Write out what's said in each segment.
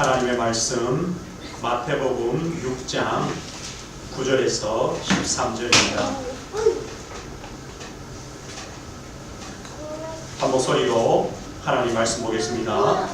하나님의 말씀 마태복음 6장 9절에서 13절입니다. 한 목소리로 하나님 말씀 보겠습니다.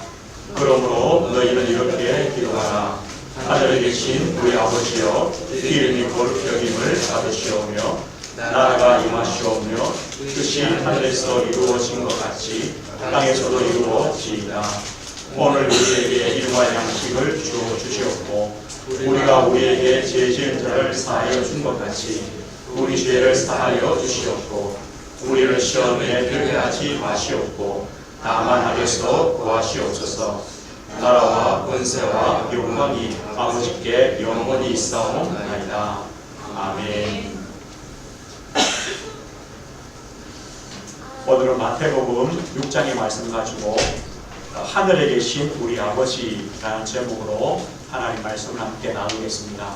그러므로 너희는 이렇게 기도하라. 하늘에 계신 우리 아버지여, 이름이 거룩히 여김을 받으시오며 나라가 임하시오며 뜻이 하늘에서 이루어진 것 같이 땅에서도 이루어지이다. 오늘 우리에게 일용할 양식을 주어 주시옵고 우리가 우리에게 죄 지은 자를 사하여 준 것 같이 우리 죄를 사하여 주시옵고 우리를 시험에 들게 하지 마시옵고 다만 하게서 구하시옵소서. 나라와 권세와 영광이 아버지께 영원히 있사옵나이다. 아멘. 오늘은 마태복음 6장의 말씀 가지고 하늘에 계신 우리 아버지라는 제목으로 하나님 말씀을 함께 나누겠습니다.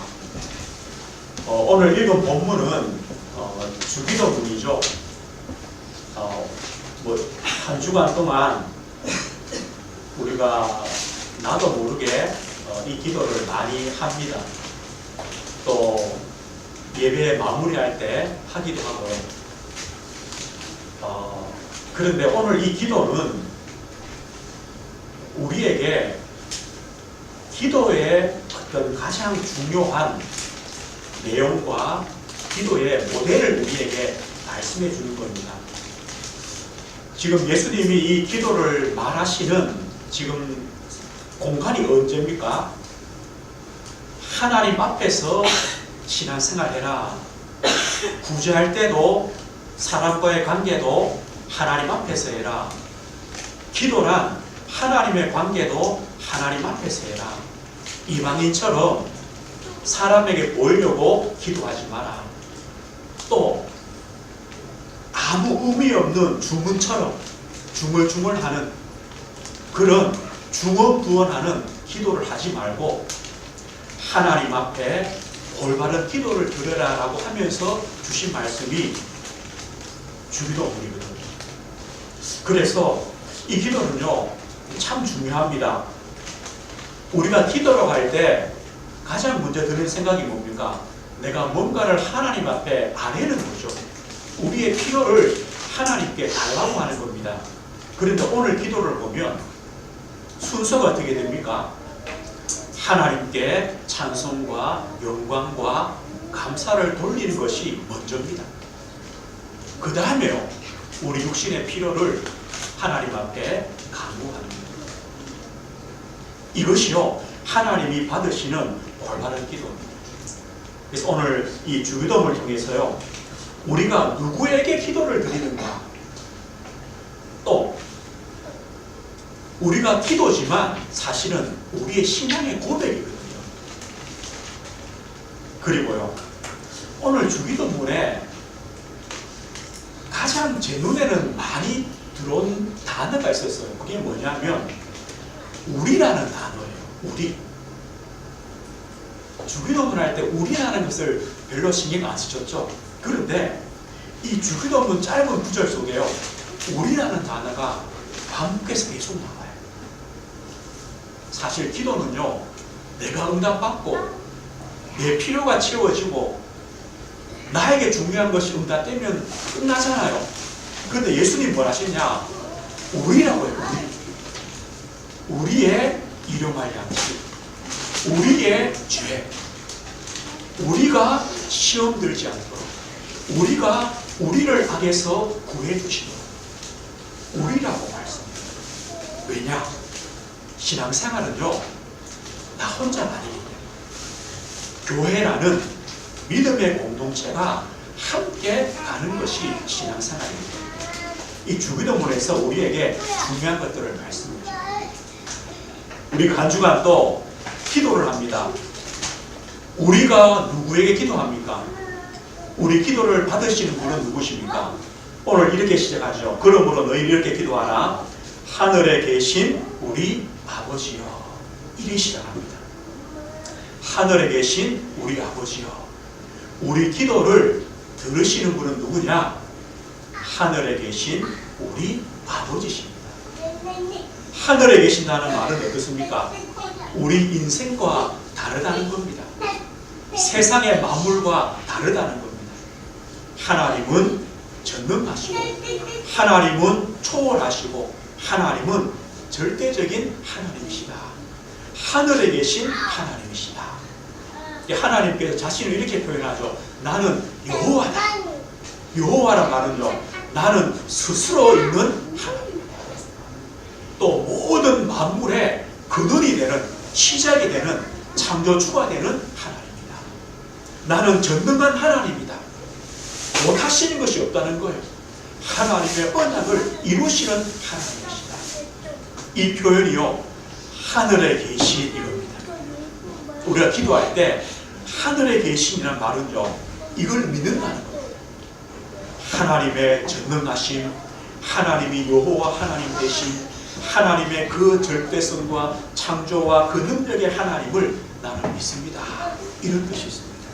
오늘 읽은 본문은 주기도문이죠. 한 주간 동안 우리가 나도 모르게 이 기도를 많이 합니다. 또 예배 마무리할 때 하기도 하고요. 그런데 오늘 이 기도는 우리에게 기도의 어떤 가장 중요한 내용과 기도의 모델을 우리에게 말씀해 주는 겁니다. 지금 예수님이 이 기도를 말하시는 지금 공간이 언제입니까? 하나님 앞에서 신앙생활해라. 구제할 때도 사람과의 관계도 하나님 앞에서 해라. 기도란 하나님의 관계도 하나님 앞에서 해라. 이방인처럼 사람에게 보이려고 기도하지 마라. 또 아무 의미 없는 주문처럼 중얼중얼하는 그런 중언부언하는 기도를 하지 말고 하나님 앞에 올바른 기도를 드려라라고 하면서 주신 말씀이 주기도문이거든요. 그래서 이 기도는요 참 중요합니다. 우리가 기도로 갈 때 가장 먼저 드는 생각이 뭡니까? 내가 뭔가를 하나님 앞에 아뢰는 거죠. 우리의 필요를 하나님께 달라고 하는 겁니다. 그런데 오늘 기도를 보면 순서가 어떻게 됩니까? 하나님께 찬송과 영광과 감사를 돌리는 것이 먼저입니다. 그 다음에요 우리 육신의 필요를 하나님 앞에 간구하는 겁니다. 이것이요 하나님이 받으시는 올바른 기도입니다. 그래서 오늘 이 주기도문을 통해서요 우리가 누구에게 기도를 드리는가, 또 우리가 기도지만 사실은 우리의 신앙의 고백이거든요. 그리고요 오늘 주기도문에 가장 제 눈에는 많이 들어온 단어가 있었어요. 그게 뭐냐면 우리라는 단어예요. 우리. 주기도문 할 때 우리라는 것을 별로 신경 안 쓰셨죠? 그런데 이 주기도문 짧은 구절 속에요 우리라는 단어가 반복해서 계속 나와요. 사실 기도는요 내가 응답받고 내 필요가 채워지고 나에게 중요한 것이 응답되면 끝나잖아요. 그런데 예수님 뭘 하셨냐? 우리라고 해요. 우리의 일용할 양식, 우리의 죄, 우리가 시험 들지 않도록, 우리가 우리를 악에서 구해 주시도록 우리라고 말씀합니다. 왜냐? 신앙생활은요 나 혼자가 아니에요. 교회라는 믿음의 공동체가 함께 가는 것이 신앙생활입니다. 이 주기도문에서 우리에게 중요한 것들을 말씀해 주십니다. 우리가 한 주간 또 기도를 합니다. 우리가 누구에게 기도합니까? 우리 기도를 받으시는 분은 누구십니까? 오늘 이렇게 시작하죠. 그러므로 너희는 이렇게 기도하라. 하늘에 계신 우리 아버지여. 이렇게 시작합니다. 하늘에 계신 우리 아버지여. 우리 기도를 들으시는 분은 누구냐? 하늘에 계신 우리 아버지십니다. 하늘에 계신다는 말은 어떻습니까? 우리 인생과 다르다는 겁니다. 세상의 만물과 다르다는 겁니다. 하나님은 전능하시고 하나님은 초월하시고 하나님은 절대적인 하나님이시다. 하늘에 계신 하나님이시다. 하나님께서 자신을 이렇게 표현하죠. 나는 여호와다. 여호와란 말은요, 나는 스스로 있는 하나님이다. 또 모든 만물의 근원이 되는, 시작이 되는, 창조주가 되는 하나님이다. 나는 전능한 하나님이다. 못하시는 것이 없다는 거예요. 하나님의 언약을 이루시는 하나님이시다. 이 표현이요, 하늘에 계신 이겁니다. 우리가 기도할 때 하늘에 계신이라는 말은요, 이걸 믿는다는 겁니다. 하나님의 전능하심, 하나님이 여호와 하나님 되신 하나님의 그 절대성과 창조와 그 능력의 하나님을 나는 믿습니다. 이런 뜻이 있습니다.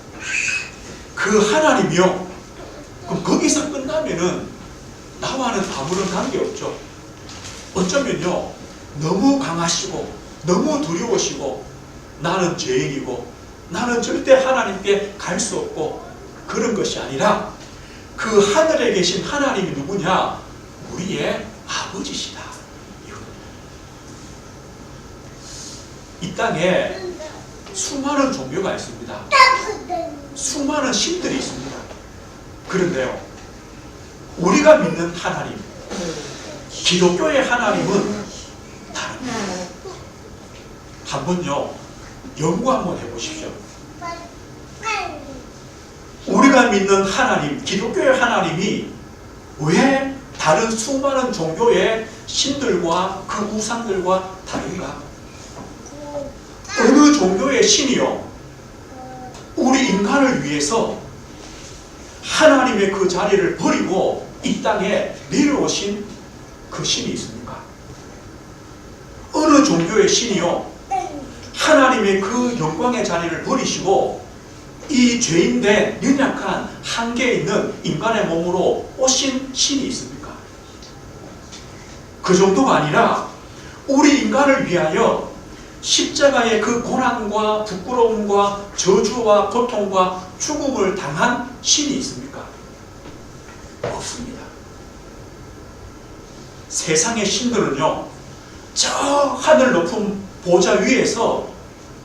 그 하나님이요, 그럼 거기서 끝나면은 나와는 아무런 관계없죠. 어쩌면요, 너무 강하시고 너무 두려우시고 나는 죄인이고 나는 절대 하나님께 갈 수 없고 그런 것이 아니라 그 하늘에 계신 하나님이 누구냐? 우리의 아버지시다. 이 땅에 수많은 종교가 있습니다. 수많은 신들이 있습니다. 그런데요, 우리가 믿는 하나님, 기독교의 하나님은 다릅니다. 한번요, 연구 한번 해보십시오. 우리가 믿는 하나님, 기독교의 하나님이 왜 다른 수많은 종교의 신들과 그 우상들과 다른가? 어느 종교의 신이요, 우리 인간을 위해서 하나님의 그 자리를 버리고 이 땅에 내려오신 그 신이 있습니까? 어느 종교의 신이요, 하나님의 그 영광의 자리를 버리시고 이 죄인된 연약한 한계에 있는 인간의 몸으로 오신 신이 있습니까? 그 정도가 아니라 우리 인간을 위하여 십자가의 그 고난과 부끄러움과 저주와 고통과 죽음을 당한 신이 있습니까? 없습니다. 세상의 신들은요, 저 하늘 높은 보좌 위에서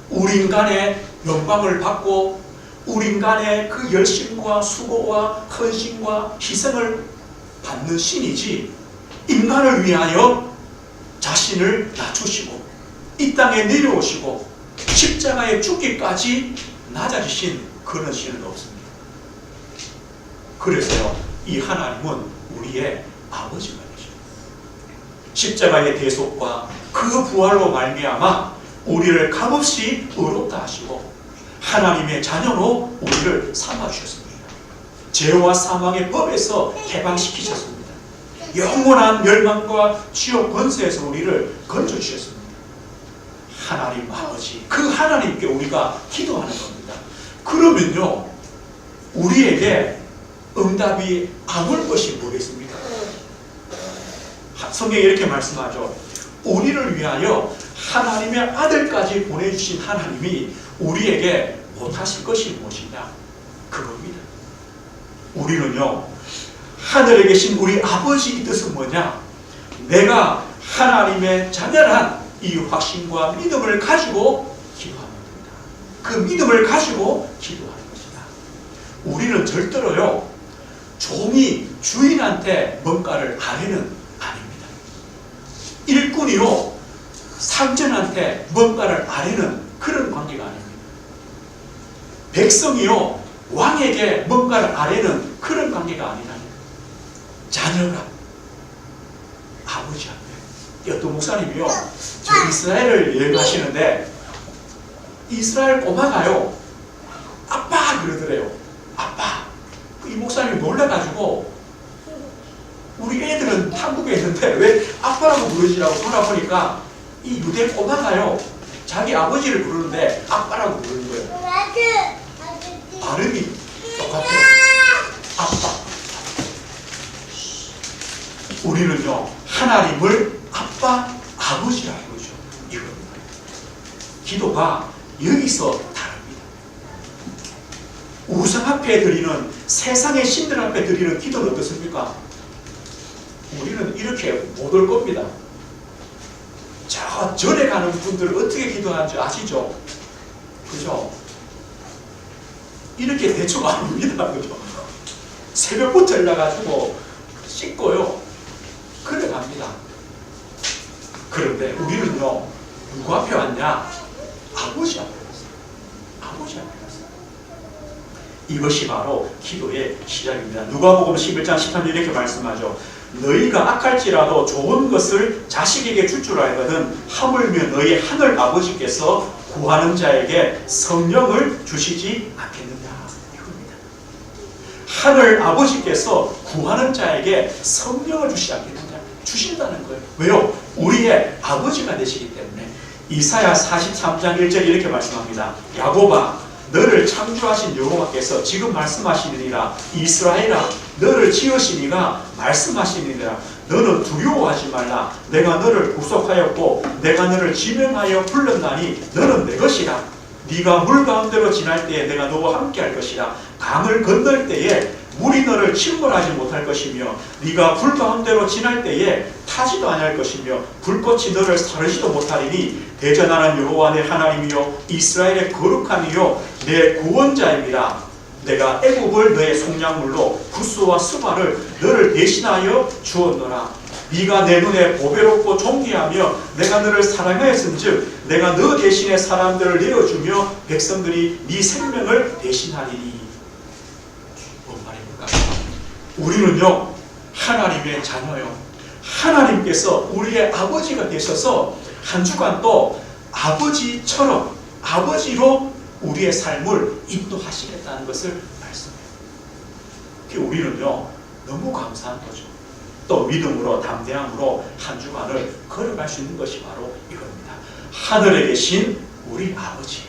우리 인간의 영광을 받고 우리 인간의 그 열심과 수고와 헌신과 희생을 받는 신이지, 인간을 위하여 자신을 낮추시고 이 땅에 내려오시고 십자가에 죽기까지 낮아지신 그런 신은 없습니다. 그래서요, 이 하나님은 우리의 아버지가 되십니다. 십자가의 대속과 그 부활로 말미암아 우리를 값없이 의롭다 하시고 하나님의 자녀로 우리를 삼아주셨습니다. 죄와 사망의 법에서 해방시키셨습니다. 영원한 멸망과 지옥 권세에서 우리를 건져주셨습니다. 하나님 아버지, 그 하나님께 우리가 기도하는 겁니다. 그러면요, 우리에게 응답이 안 올 것이 뭐겠습니까? 성경에 이렇게 말씀하죠. 우리를 위하여 하나님의 아들까지 보내주신 하나님이 우리에게 못하실 것이 무엇이냐? 그겁니다. 우리는요, 하늘에 계신 우리 아버지의 뜻은 뭐냐? 내가 하나님의 자녀란 이 확신과 믿음을 가지고 기도하는 겁니다. 그 믿음을 가지고 기도하는 것이다. 우리는 절대로요, 종이 주인한테 뭔가를 아뢰는 아닙니다. 일꾼이요, 상전한테 뭔가를 아뢰는 그런 관계가 아닙니다. 백성이요, 왕에게 뭔가를 아뢰는 그런 관계가 아니라 자녀가 아버지한테. 어떤 목사님이요, 저 이스라엘을 여행하시는데 이스라엘 꼬마가요, 아빠 그러더래요. 아빠. 이 목사님이 놀라가지고 우리 애들은 한국에 있는데 왜 아빠라고 부르시라고 돌아보니까 이 유대 꼬마가요, 자기 아버지를 부르는데 아빠라고 부르는 거예요. 발음이 똑같아요. 아빠. 우리는요, 하나님을 아빠, 아버지라고 그러죠. 이겁니다. 기도가 여기서 다릅니다. 우상 앞에 드리는, 세상의 신들 앞에 드리는 기도는 어떻습니까? 우리는 이렇게 못 올 겁니다. 저 절에 가는 분들은 어떻게 기도하는지 아시죠? 그죠? 이렇게 대충 안 옵니다. 그죠? 새벽부터 일어나가지고 씻고요. 그래 갑니다. 그런데 우리는요, 누구 앞에 왔냐? 아버지 앞에 왔어요. 아버지 앞에 왔어요. 이것이 바로 기도의 시작입니다. 누가복음 11장 13절 이렇게 말씀하죠. 너희가 악할지라도 좋은 것을 자식에게 줄 줄 알거든 하물며 너희 하늘 아버지께서 구하는 자에게 성령을 주시지 않겠느냐. 이겁니다. 하늘 아버지께서 구하는 자에게 성령을 주시지 않겠느냐. 주신다는 거예요. 왜요? 우리의 아버지가 되시기 때문에. 이사야 43장 1절 이렇게 말씀합니다. 야곱아, 너를 창조하신 여호와께서 지금 말씀하시느니라. 이스라엘아, 너를 지으신 이가 말씀하시느니라. 너는 두려워하지 말라. 내가 너를 구속하였고 내가 너를 지명하여 불렀나니 너는 내 것이라. 네가 물 가운데로 지날 때에 내가 너와 함께 할 것이라. 강을 건널 때에 물이 너를 침몰하지 못할 것이며 네가 불 가운데로 지날 때에 타지도 아니할 것이며 불꽃이 너를 사르지도 못하리니 대전하는 여호와 내 하나님이요 이스라엘의 거룩함이요 내 구원자입니다. 내가 애굽을 너의 속량물로 구스와 스바를 너를 대신하여 주었노라. 네가 내 눈에 보배롭고 존귀하며 내가 너를 사랑하였은즉 내가 너 대신에 사람들을 내어주며 백성들이 네 생명을 대신하리니. 뭔 말입니까? 우리는요 하나님의 자녀요. 하나님께서 우리의 아버지가 되셔서 한 주간 또 아버지처럼 아버지로 우리의 삶을 인도하시겠다는 것을 말씀해요. 우리는요 너무 감사한 거죠. 또 믿음으로 담대함으로 한 주간을 걸어갈 수 있는 것이 바로 이겁니다. 하늘에 계신 우리 아버지.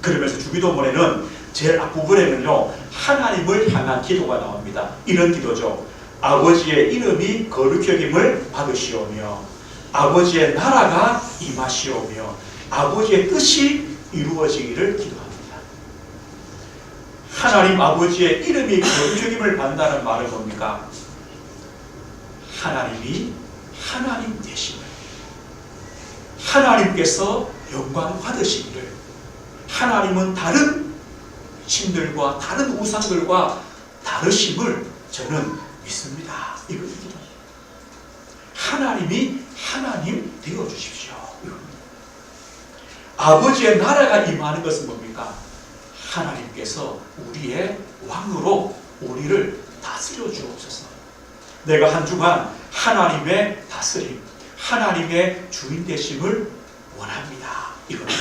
그러면서 주기도문에는 제일 앞부분에는요 하나님을 향한 기도가 나옵니다. 이런 기도죠. 아버지의 이름이 거룩히 여김을 받으시오며 아버지의 나라가 임하시오며 아버지의 뜻이 이루어지기를 기도합니다. 하나님 아버지의 이름이 거룩히 여김을 받는다는 말은 뭡니까? 하나님이 하나님 되심을, 하나님께서 영광 받으시기를, 하나님은 다른 신들과 다른 우상들과 다르심을 저는 믿습니다. 이걸 기도합니다. 하나님이 하나님 되어주십시오. 이겁니다. 아버지의 나라가 임하는 것은 뭡니까? 하나님께서 우리의 왕으로 우리를 다스려 주옵소서. 내가 한 주간 하나님의 다스림, 하나님의 주인 되심을 원합니다. 이겁니다.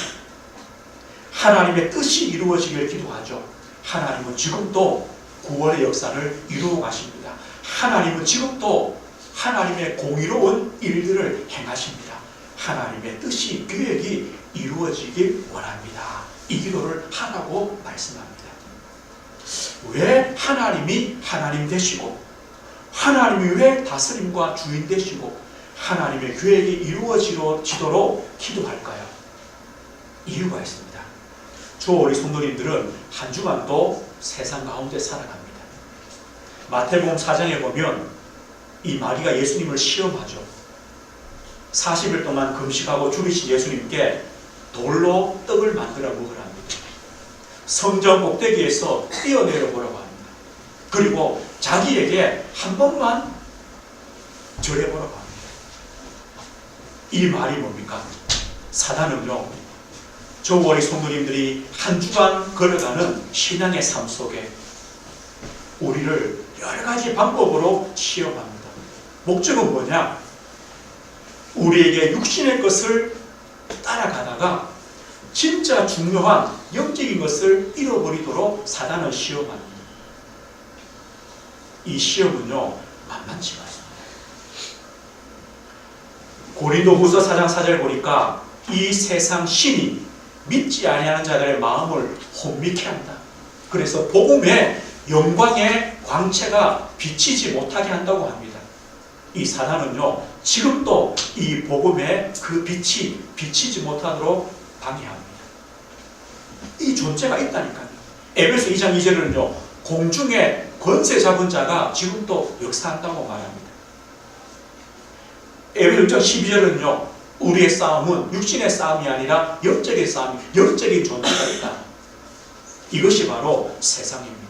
하나님의 뜻이 이루어지길 기도하죠. 하나님은 지금도 구원의 역사를 이루어 가십니다. 하나님은 지금도 하나님의 공의로운 일들을 행하십니다. 하나님의 뜻이, 계획이 이루어지길 원합니다. 이 기도를 하라고 말씀합니다. 왜 하나님이 하나님 되시고 하나님이 왜 다스림과 주인 되시고 하나님의 계획이 이루어지도록 기도할까요? 이유가 있습니다. 우리 성도님들은 한 주간도 세상 가운데 살아갑니다. 마태복음 4장에 보면 이 마리가 예수님을 시험하죠. 40일 동안 금식하고 죽이신 예수님께 돌로 떡을 만들어 먹으라 합니다. 성전 꼭대기에서 뛰어내려 보라고 합니다. 그리고 자기에게 한 번만 절해보라고 합니다. 이 말이 뭡니까? 사단은요, 우리 성도님들이 한 주간 걸어가는 신앙의 삶 속에 우리를 여러 가지 방법으로 시험합니다. 목적은 뭐냐? 우리에게 육신의 것을 따라가다가 진짜 중요한 영적인 것을 잃어버리도록 사단은 시험합니다. 이 시험은요 만만치가 않습니다. 고린도후서 4장 4절 보니까 이 세상 신이 믿지 아니하는 자들의 마음을 혼미케 한다. 그래서 복음의 영광의 광채가 비치지 못하게 한다고 합니다. 이 사단은요 지금도 이 복음의 그 빛이 비치지 못하도록 방해합니다. 이 존재가 있다니까요. 에베소 2장 2절은요, 공중에 권세 잡은 자가 지금도 역사한다고 말합니다. 에베소 6장 12절은요, 우리의 싸움은 육신의 싸움이 아니라 영적인 싸움이, 영적인 존재가 있다. 이것이 바로 세상입니다.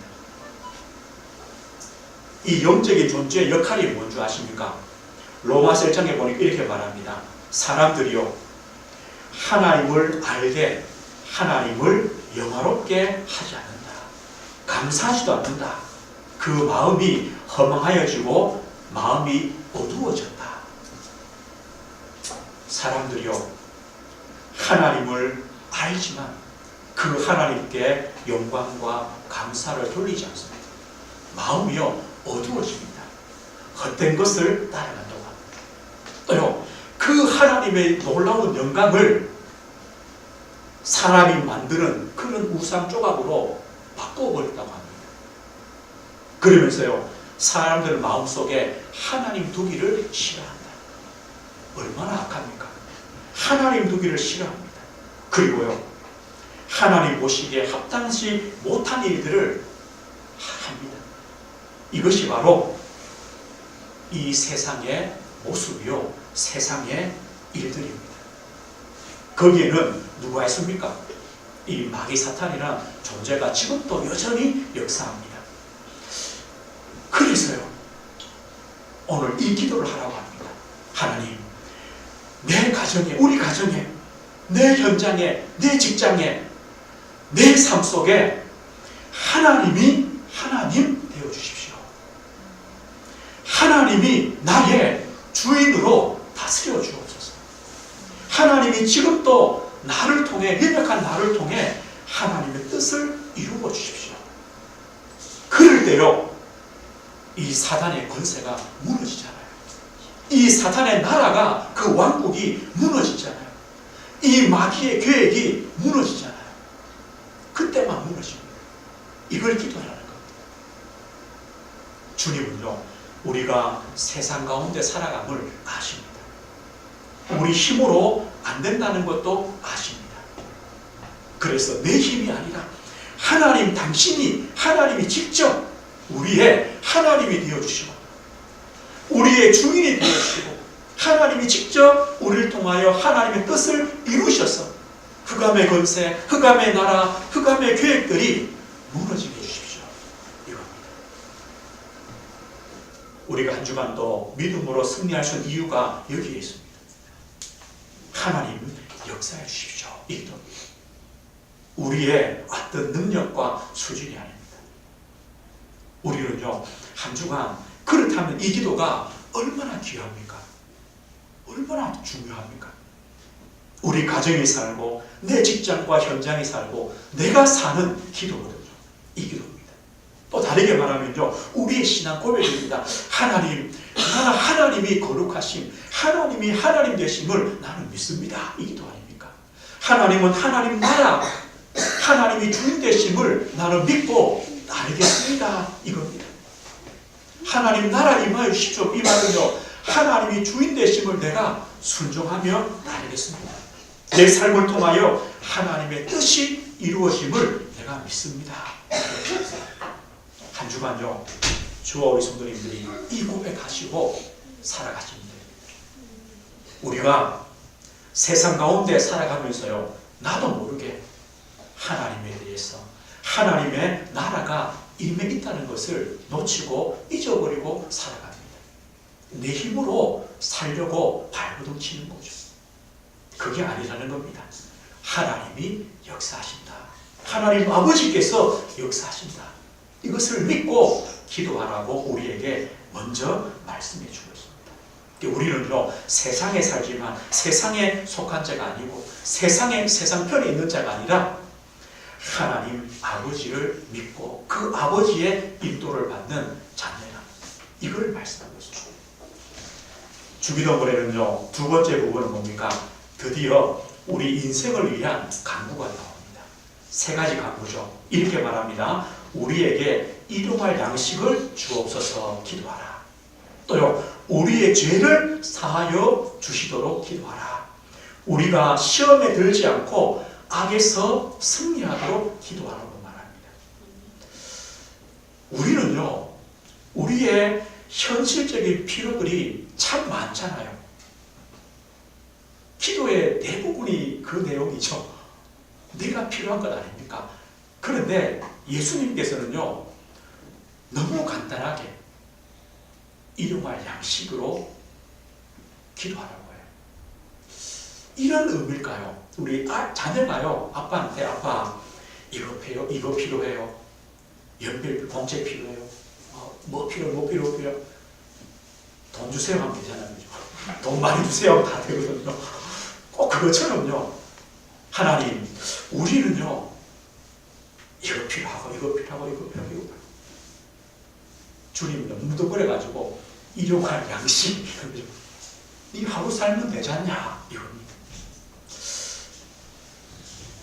이 영적인 존재의 역할이 뭔지 아십니까? 로마서 1장에 보니까 이렇게 말합니다. 사람들이요, 하나님을 알되 하나님을 영화롭게 하지 않는다. 감사하지도 않는다. 그 마음이 허망하여지고 마음이 어두워졌다. 사람들이요, 하나님을 알지만 그 하나님께 영광과 감사를 돌리지 않습니다. 마음이요, 어두워집니다. 헛된 것을 따라간다고 합니다. 또요, 그 하나님의 놀라운 영광을 사람이 만드는 그런 우상 조각으로 바꿔버렸다고 합니다. 그러면서요, 사람들 마음속에 하나님 두기를 싫어한다. 얼마나 악합니까? 하나님 두기를 싫어합니다. 그리고요, 하나님 보시기에 합당치 못한 일들을 합니다. 이것이 바로 이 세상의 모습이요, 세상의 일들입니다. 거기에는 누가 있습니까? 이 마귀 사탄이라는 존재가 지금도 여전히 역사합니다. 그래서요, 오늘 이 기도를 하라고 합니다. 하나님, 내 가정에, 우리 가정에, 내 현장에, 내 직장에, 내 삶 속에 하나님이 하나님 되어주십시오. 하나님이 나의 주인으로 다스려 주옵소서. 하나님이 지금도 나를 통해, 연약한 나를 통해 하나님의 뜻을 이루어 주십시오. 그럴 때요, 이 사단의 권세가 무너지잖아요. 이 사탄의 나라가, 그 왕국이 무너지잖아요. 이 마귀의 계획이 무너지잖아요. 그때만 무너집니다. 이걸 기도하라는 겁니다. 주님은요, 우리가 세상 가운데 살아감을 아십니다. 우리 힘으로 안 된다는 것도 아십니다. 그래서 내 힘이 아니라 하나님, 당신이, 하나님이 직접 우리의 하나님이 되어주시고 우리의 주인이 되어주시고 하나님이 직접 우리를 통하여 하나님의 뜻을 이루셔서 흑암의 권세, 흑암의 나라, 흑암의 계획들이 무너지게 해주십시오. 이겁니다. 우리가 한 주간도 믿음으로 승리할 수 있는 이유가 여기에 있습니다. 하나님 역사해 주십시오. 이 기도입니다. 우리의 어떤 능력과 수준이 아닙니다. 우리는요, 한 주간, 그렇다면 이 기도가 얼마나 귀합니까? 얼마나 중요합니까? 우리 가정이 살고 내 직장과 현장이 살고 내가 사는 기도거든요. 이 기도입니다. 또 다르게 말하면요, 우리의 신앙 고백입니다. 하나님, 나는 하나님이 거룩하심, 하나님이 하나님 되심을 나는 믿습니다. 이 기도 아닙니까? 하나님은 하나님 나라, 하나님이 주인 되심을 나는 믿고 따르겠습니다. 이겁니다. 하나님 나라 임하여 주십시오. 이 말은요, 하나님이 주인 되심을 내가 순종하며 따르겠습니다. 내 삶을 통하여 하나님의 뜻이 이루어짐을 내가 믿습니다. 한 주간요, 주와 우리 성도님들이 이 고백하시고 살아가십니다. 우리가 세상 가운데 살아가면서요, 나도 모르게 하나님에 대해서, 하나님의 나라가 임해 있다는 것을 놓치고 잊어버리고 살아갑니다. 내 힘으로 살려고 발버둥 치는 거죠. 그게 아니라는 겁니다. 하나님이 역사하신다. 하나님 아버지께서 역사하신다. 이것을 믿고 기도하라고 우리에게 먼저 말씀해 주고 있습니다. 우리는요, 세상에 살지만 세상에 속한 자가 아니고 세상 편에 있는 자가 아니라 하나님 아버지를 믿고 그 아버지의 인도를 받는 자녀라. 이걸 말씀하고 있습니다. 주기도문에는요, 두 번째 부분은 뭡니까? 드디어 우리 인생을 위한 간구가 나옵니다. 세 가지 간구죠. 이렇게 말합니다. 우리에게 일용할 양식을 주옵소서 기도하라. 또요, 우리의 죄를 사하여 주시도록 기도하라. 우리가 시험에 들지 않고 악에서 승리하도록 기도하라고 말합니다. 우리는요, 우리의 현실적인 필요들이 참 많잖아요. 기도의 대부분이 그 내용이죠. 내가 필요한 것 아닙니까? 그런데 예수님께서는요, 너무 간단하게 일용할 양식으로 기도하라고 해요. 이런 의미일까요? 우리 자녀가요, 아빠한테 아빠 이거 필요해요. 연필 공책 필요해요. 뭐 필요. 돈 주세요 하면 되잖아요. 돈 많이 주세요 하면 다 되거든요. 꼭 그것처럼요, 하나님, 우리는요, 이거 필요하고. 주님은요, 묻어버려가지고 일용할 양식, 이 하루 살면 되지 않냐, 이겁니다.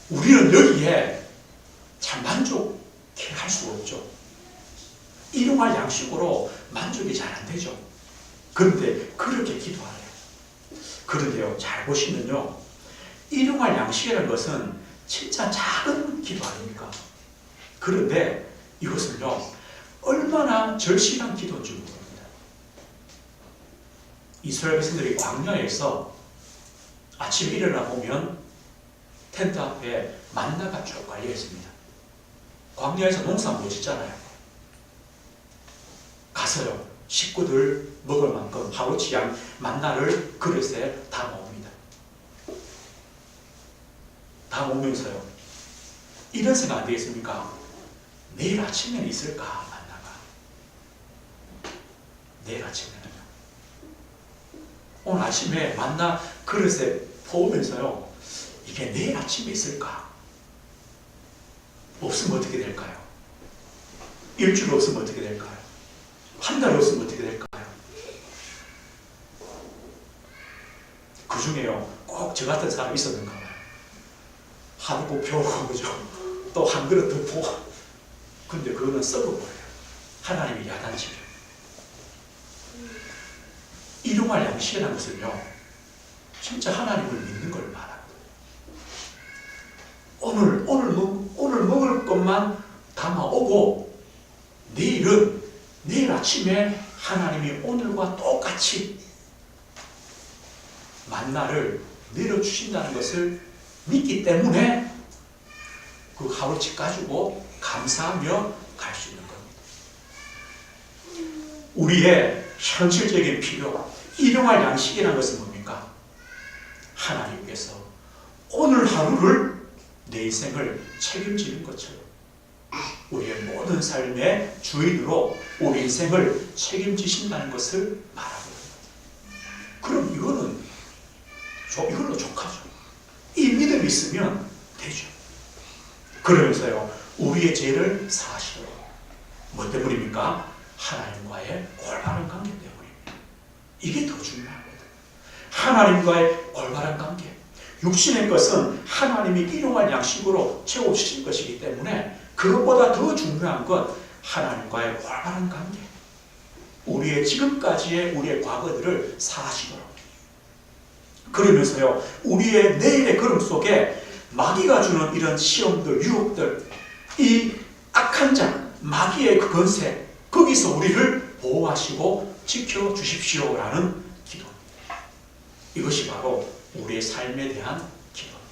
우리는 여기에 참 만족할 수가 없죠. 일용할 양식으로 만족이 잘 안 되죠. 그런데 그렇게 기도하래요. 그런데요, 잘 보시면요, 일용할 양식이라는 것은 진짜 작은 기도 아닙니까? 그런데 이것은요, 얼마나 절실한 기도인 줄 모릅니다. 이스라엘 백성들이 광야에서 아침에 일어나 보면 텐트 앞에 만나가 쭉 깔려 있습니다. 광야에서 농사 못 짓잖아요. 가서요, 식구들 먹을 만큼 하루치 양 만나를 그릇에 다 모읍니다. 다 모으면서요, 이런 생각 안 되겠습니까? 내일 아침에는 있을까, 만나가. 내일 아침에는요. 오늘 아침에 만나 그릇에 포우면서요, 이게 내일 아침에 있을까? 없으면 어떻게 될까요? 일주일 없으면 어떻게 될까요? 한 달 없으면 어떻게 될까요? 그 중에요, 꼭 저 같은 사람이 있었는가 봐요. 한 국 펴고, 그죠? 또 한 그릇 더 포고. 근데 그거는 썩어버려요. 하나님이 야단치죠. 일용할 양식이라는 것은요, 진짜 하나님을 믿는 걸 말합니다. 오늘 먹을 것만 담아오고, 내일 아침에 하나님이 오늘과 똑같이 만나를 내려주신다는 것을 믿기 때문에 그 하루치 가지고 감사하며 갈 수 있는 겁니다. 우리의 현실적인 필요, 일용할 양식이라는 것은 뭡니까? 하나님께서 오늘 하루를, 내 인생을 책임지는 것처럼 우리의 모든 삶의 주인으로 우리 인생을 책임지신다는 것을 말하거든요. 그럼 이걸로 족하죠. 이 믿음이 있으면 되죠. 그러면서요, 우리의 죄를 사하시도록. 뭐 때문입니까? 하나님과의 올바른 관계 때문입니다. 이게 더 중요하거든요. 하나님과의 올바른 관계. 육신의 것은 하나님이 일용할 양식으로 채워주신 것이기 때문에 그것보다 더 중요한 건 하나님과의 올바른 관계. 우리의 지금까지의 우리의 과거들을 사하시도록. 그러면서요, 우리의 내일의 걸음 속에 마귀가 주는 이런 시험들, 유혹들, 이 악한 자, 마귀의 그 권세, 거기서 우리를 보호하시고 지켜주십시오라는 기도입니다. 이것이 바로 우리의 삶에 대한 기도입니다.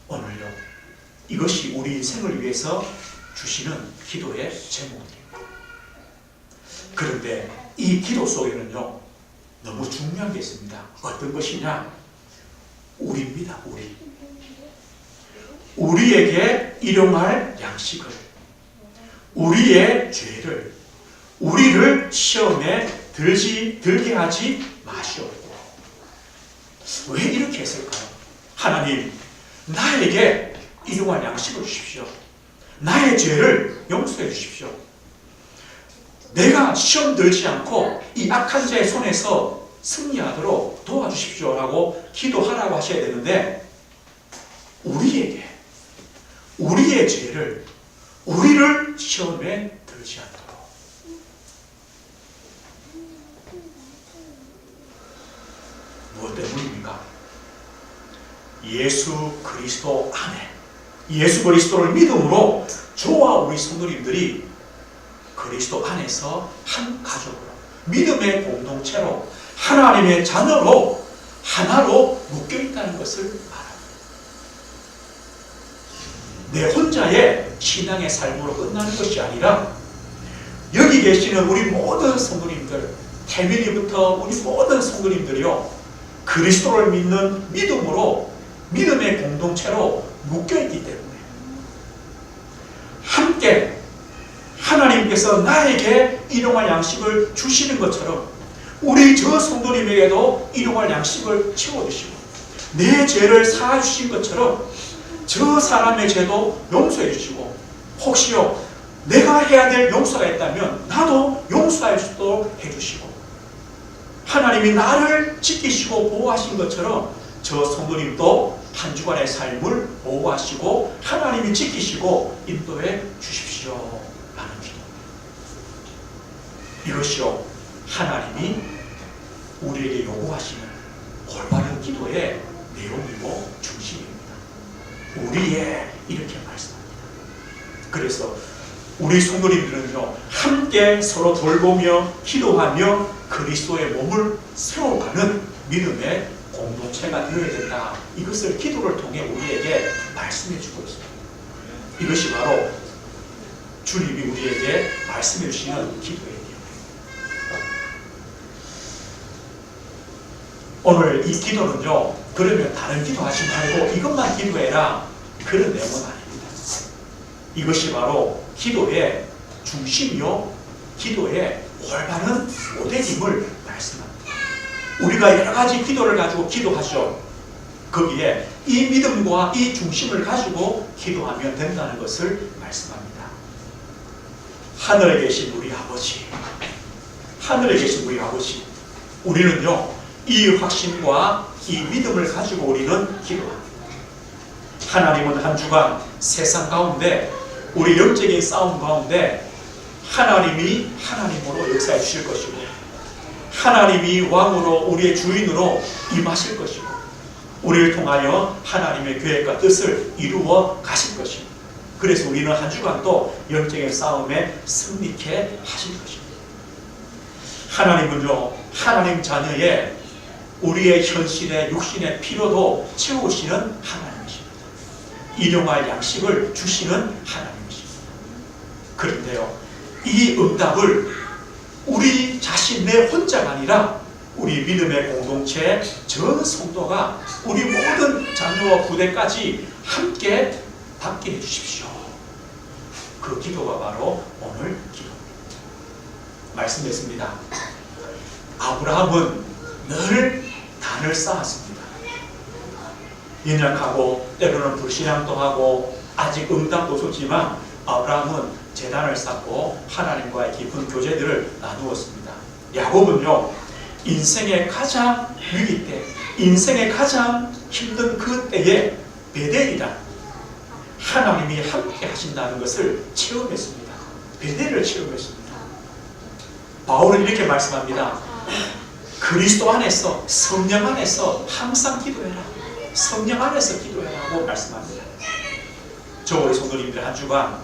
오늘요, 이것이 우리 인생을 위해서 주시는 기도의 제목입니다. 그런데 이 기도 속에는요, 너무 중요한 게 있습니다. 어떤 것이냐? 우리입니다. 우리에게 일용할 양식을, 우리의 죄를, 우리를 시험에 들게 하지 마시오. 왜 이렇게 했을까요? 하나님, 나에게 일용할 양식을 주십시오. 나의 죄를 용서해 주십시오. 내가 시험 들지 않고 이 악한 자의 손에서 승리하도록 도와주십시오 라고 기도하라고 하셔야 되는데, 우리의 죄를, 우리를 시험에 들지 않도록, 예수 그리스도 안에, 예수 그리스도를 믿음으로 저와 우리 성도님들이 그리스도 안에서 한 가족으로, 믿음의 공동체로, 하나님의 자녀로 하나로 묶여있다는 것을 말합니다. 내 혼자의 신앙의 삶으로 끝나는 것이 아니라 여기 계시는 우리 모든 성도님들, 태민이부터 우리 모든 성도님들이요, 그리스도를 믿는 믿음으로, 믿음의 공동체로 묶여있기 때문에 함께 하나님께서 나에게 일용할 양식을 주시는 것처럼 우리 저 성도님에게도 일용할 양식을 채워주시고, 내 죄를 사하주신 것처럼 저 사람의 죄도 용서해 주시고, 혹시요 내가 해야 될 용서가 있다면 나도 용서할 수 있도록 해주시고, 하나님이 나를 지키시고 보호하신 것처럼 저 성도님도 한 주간의 삶을 보호하시고 하나님이 지키시고 인도해 주십시오 라는 기도입니다. 이것이요 하나님이 우리에게 요구하시는 올바른 기도의 내용이고 중심입니다. 우리의 이렇게 말씀합니다. 그래서 우리 성도님들은요 함께 서로 돌보며 기도하며 그리스도의 몸을 세워가는 믿음의 공동체가 되어야 된다. 이것을 기도를 통해 우리에게 말씀해 주고 있습니다. 이것이 바로 주님이 우리에게 말씀해 주시는 기도의 내용입니다. 오늘 이 기도는요, 그러면 다른 기도 하지 말고 이것만 기도해라, 그런 내용은 아닙니다. 이것이 바로 기도의 중심이요, 기도의 올바른 모델임을 말씀합니다. 우리가 여러 가지 기도를 가지고 기도하죠. 거기에 이 믿음과 이 중심을 가지고 기도하면 된다는 것을 말씀합니다. 하늘에 계신 우리 아버지, 하늘에 계신 우리 아버지, 우리는요 이 확신과 이 믿음을 가지고 우리는 기도합니다. 하나님은 한 주간 세상 가운데, 우리 영적인 싸움 가운데 하나님이 하나님으로 역사해 주실 것이고, 하나님이 왕으로 우리의 주인으로 임하실 것이고, 우리를 통하여 하나님의 계획과 뜻을 이루어 가실 것이고, 그래서 우리는 한 주간도 영적인 싸움에 승리케 하실 것입니다. 하나님은요 하나님 자녀의 우리의 현실의 육신의 필요도 채우시는 하나님이십니다. 일용할 양식을 주시는 하나님이십니다. 그런데요 이 응답을 우리 자신 내 혼자가 아니라 우리 믿음의 공동체 전 성도가, 우리 모든 자녀와 부대까지 함께 받게 해주십시오. 그 기도가 바로 오늘 기도입니다. 말씀했습니다. 아브라함은 늘 단을 쌓았습니다. 연약하고 때로는 불신앙도 하고 아직 응답도 줬지만 아브라함은 제단을 쌓고 하나님과의 깊은 교제들을 나누었습니다. 야곱은요 인생의 가장 위기 때, 인생의 가장 힘든 그 때에 베델이란 하나님이 함께 하신다는 것을 체험했습니다. 베델을 체험했습니다. 바울은 이렇게 말씀합니다. 그리스도 안에서, 성령 안에서 항상 기도해라, 성령 안에서 기도해라고 말씀합니다. 저 우리 성도님들 한 주간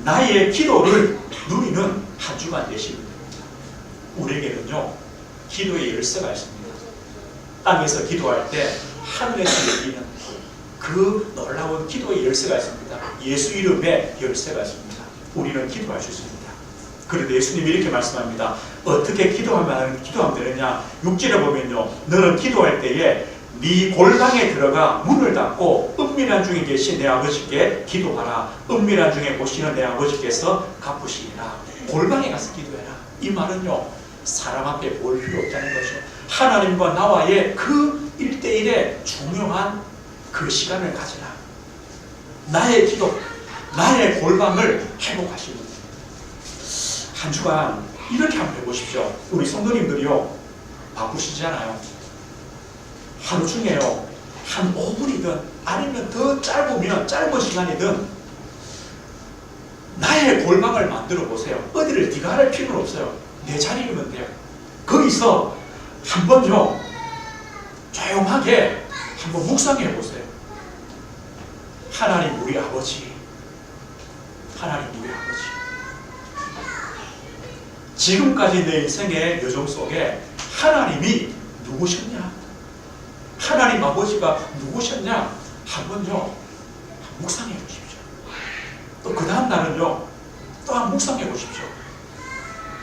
나의 기도를 누리는 한 주간 되시면 됩니다. 우리에게는요 기도의 열쇠가 있습니다. 땅에서 기도할 때 하늘에서 열리는 그 놀라운 기도의 열쇠가 있습니다. 예수 이름의 열쇠가 있습니다. 우리는 기도할 수 있습니다. 그런데 예수님이 이렇게 말씀합니다. 어떻게 기도하면 되느냐? 6절에 보면요, 너는 기도할 때에 네 골방에 들어가 문을 닫고 은밀한 중에 계신 내 아버지께 기도하라. 은밀한 중에 보시는 내 아버지께서 갚으시리라. 골방에 가서 기도해라. 이 말은요 사람 앞에 볼 필요 없다는 거죠. 하나님과 나와의 그 1대1의 중요한 그 시간을 가지라. 나의 기도, 나의 골방을 회복하시는 거예요. 한 주간 이렇게 한번 해보십시오. 우리 성도님들이요 바쁘시잖아요. 하루 중에요 한 5분이든 아니면 더 짧은 시간이든 나의 골방을 만들어 보세요. 어디를 네가 할 필요는 없어요. 내 자리면 돼요. 거기서 한번요 조용하게 한번 묵상해 보세요. 하나님 우리 아버지, 하나님 우리 아버지. 지금까지 내 인생의 여정 속에 하나님이 누구셨냐? 하나님 아버지가 누구셨냐? 한번요 묵상해 보십시오. 또 그 다음 날은요 또 한 묵상해 보십시오.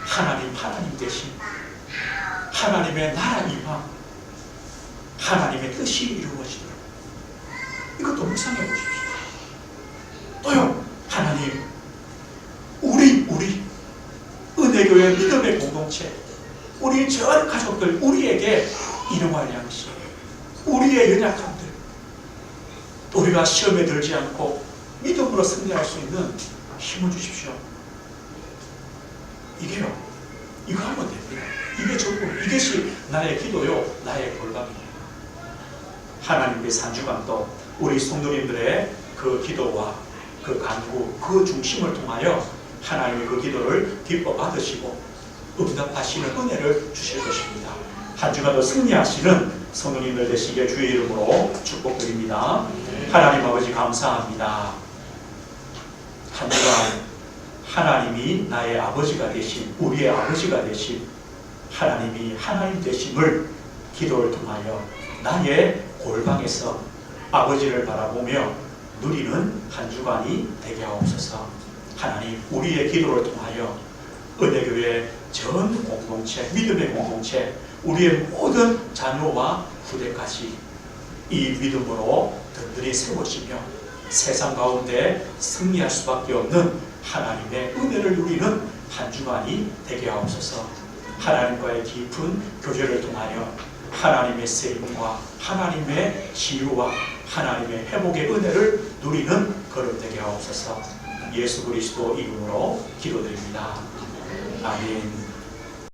하나님 되신 하나님의 나라 임함, 하나님의 뜻이 이루어지도록 이것도 묵상해 보십시오. 또요 하나님 우리 은혜교회 믿음의 공동체, 우리 전 가족들, 우리에게 일용할 양식, 우리의 연약함들, 우리가 시험에 들지 않고 믿음으로 승리할 수 있는 힘을 주십시오. 이게요, 이거 하면 됩니다. 이게 전부, 이것이 나의 기도요, 나의 골방이에요. 하나님께서 한 주간도 우리 성도님들의 그 기도와 그 간구, 그 중심을 통하여 하나님의 그 기도를 기뻐 받으시고 응답하시는 은혜를 주실 것입니다. 한 주간도 승리하시는 성도님들 되시기에 주의 이름으로 축복드립니다. 하나님 아버지 감사합니다. 한 주간 하나님이 나의 아버지가 되신, 우리의 아버지가 되신 하나님이 하나님 되심을 기도를 통하여 나의 골방에서 아버지를 바라보며 누리는 한 주간이 되게 하옵소서. 하나님 우리의 기도를 통하여 은혜교회 전 공동체, 믿음의 공동체, 우리의 모든 자녀와 후대까지 이 믿음으로 든든히 세워지며 세상 가운데 승리할 수밖에 없는 하나님의 은혜를 누리는 한 주간이 되게 하옵소서. 하나님과의 깊은 교제를 통하여 하나님의 쓰임과 하나님의 치유와 하나님의 회복의 은혜를 누리는 걸음 되게 하옵소서. 예수 그리스도 이름으로 기도드립니다. 아멘.